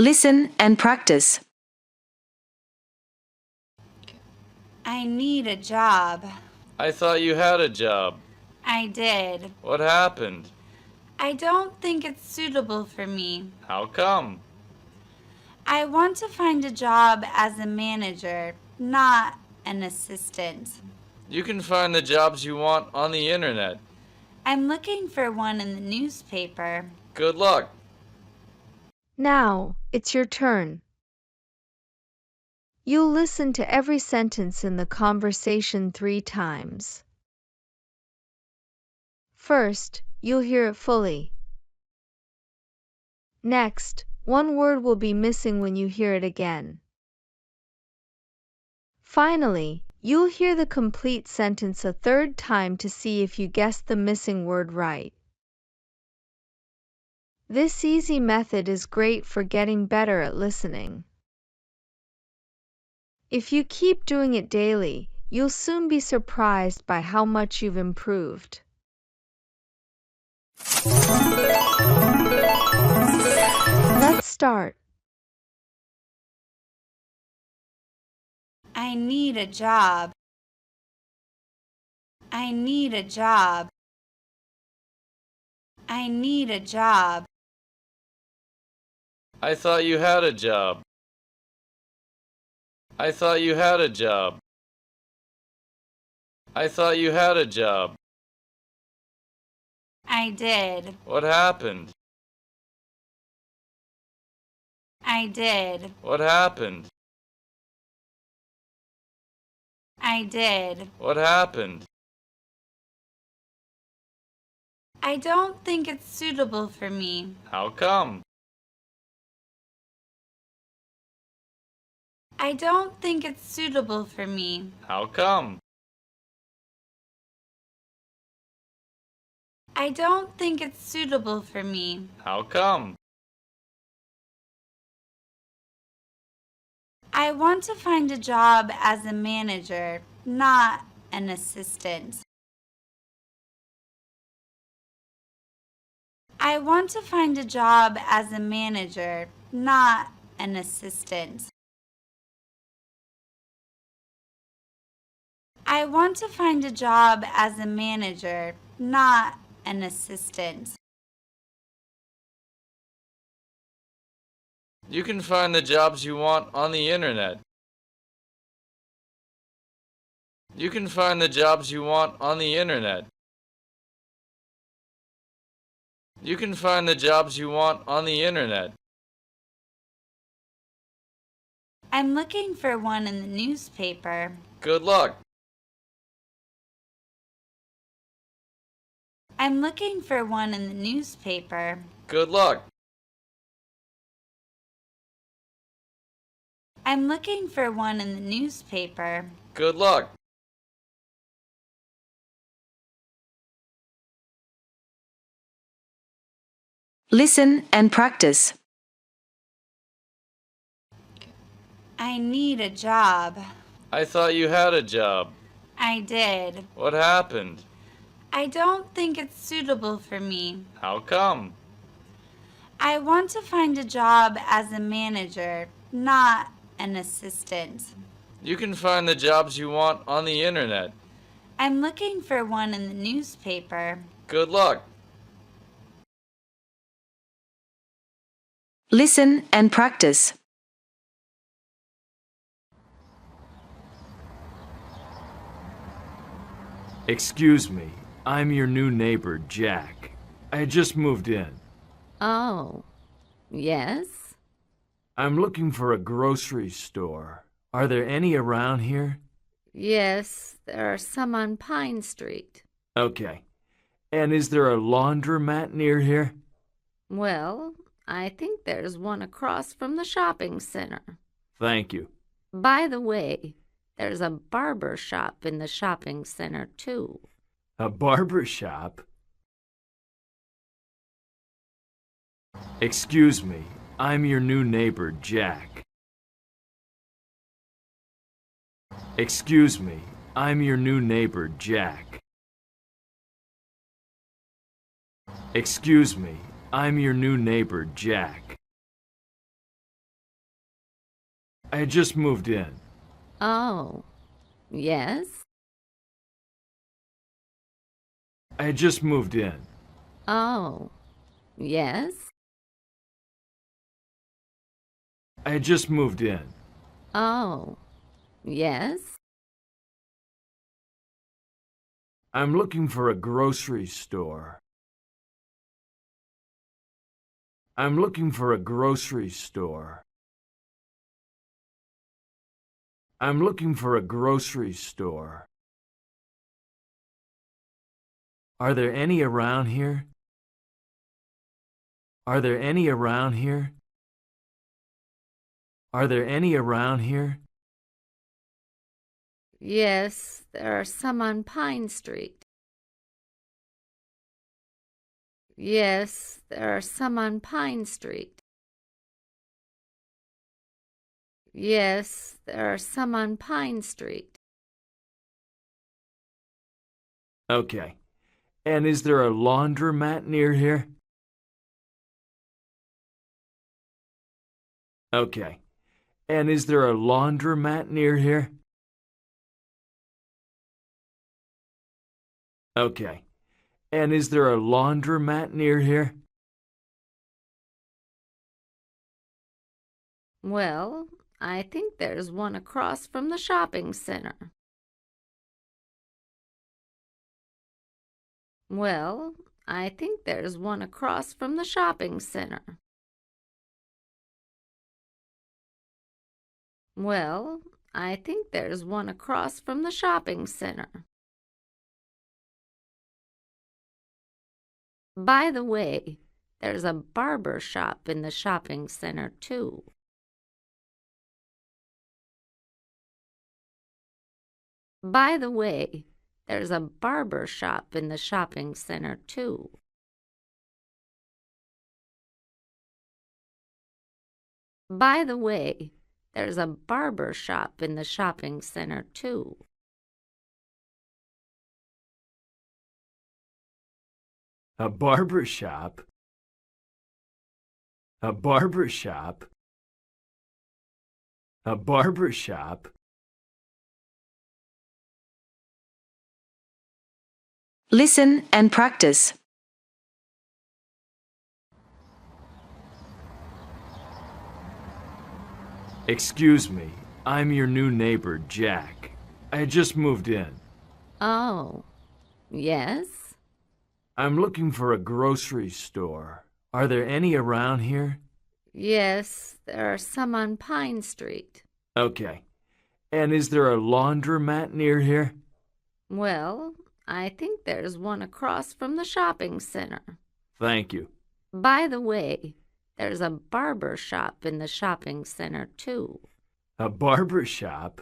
Listen and practice. I need a job. I thought you had a job. I did. What happened? I don't think it's suitable for me. How come? I want to find a job as a manager, not an assistant. You can find the jobs you want on the internet. I'm looking for one in the newspaper. Good luck. Now, it's your turn. You'll listen to every sentence in the conversation 3 times. First, you'll hear it fully. Next, one word will be missing when you hear it again. Finally, you'll hear the complete sentence a 3rd time to see if you guessed the missing word right. This easy method is great for getting better at listening. If you keep doing it daily, you'll soon be surprised by how much you've improved. Let's start. I need a job. I need a job. I need a job. I thought you had a job. I thought you had a job. I thought you had a job. I did. What happened? I did. What happened? I did. What happened? I don't think it's suitable for me. How come? I don't think it's suitable for me. How come? I don't think it's suitable for me. How come? I want to find a job as a manager, not an assistant. I want to find a job as a manager, not an assistant. I want to find a job as a manager, not an assistant. You can find the jobs you want on the internet. You can find the jobs you want on the internet. You can find the jobs you want on the internet. I'm looking for one in the newspaper. Good luck. I'm looking for one in the newspaper. Good luck. I'm looking for one in the newspaper. Good luck. Listen and practice. I need a job. I thought you had a job. I did. What happened? I don't think it's suitable for me. How come? I want to find a job as a manager, not an assistant. You can find the jobs you want on the internet. I'm looking for one in the newspaper. Good luck. Listen and practice. Excuse me, I'm your new neighbor, Jack. I just moved in. Oh, yes? I'm looking for a grocery store. Are there any around here? Yes, there are some on Pine Street. Okay. And is there a laundromat near here? Well, I think there's one across from the shopping center. Thank you. By the way, there's a barber shop in the shopping center, too. A barber shop? Excuse me, I'm your new neighbor, Jack. Excuse me, I'm your new neighbor, Jack. Excuse me, I'm your new neighbor, Jack. I just moved in. Oh, yes? I just moved in. Oh, yes? I just moved in. Oh, yes? I'm looking for a grocery store. I'm looking for a grocery store. I'm looking for a grocery store. Are there any around here? Are there any around here? Are there any around here? Yes, there are some on Pine Street. Yes, there are some on Pine Street. Yes, there are some on Pine Street. Okay. And is there a laundromat near here? Okay. And is there a laundromat near here? Okay. And is there a laundromat near here? Well, I think there's one across from the shopping center. Well, I think there's one across from the shopping center. Well, I think there's one across from the shopping center. By the way, there's a barber shop in the shopping center, too. By the way, there's a barber shop in the shopping center, too. By the way, there's a barber shop in the shopping center, too. A barber shop? A barber shop? A barber shop? Listen and practice. Excuse me, I'm your new neighbor, Jack. I just moved in. Oh, yes? I'm looking for a grocery store. Are there any around here? Yes, there are some on Pine Street. Okay. And is there a laundromat near here? Well, I think there's one across from the shopping center. Thank you. By the way, there's a barber shop in the shopping center, too. A barber shop?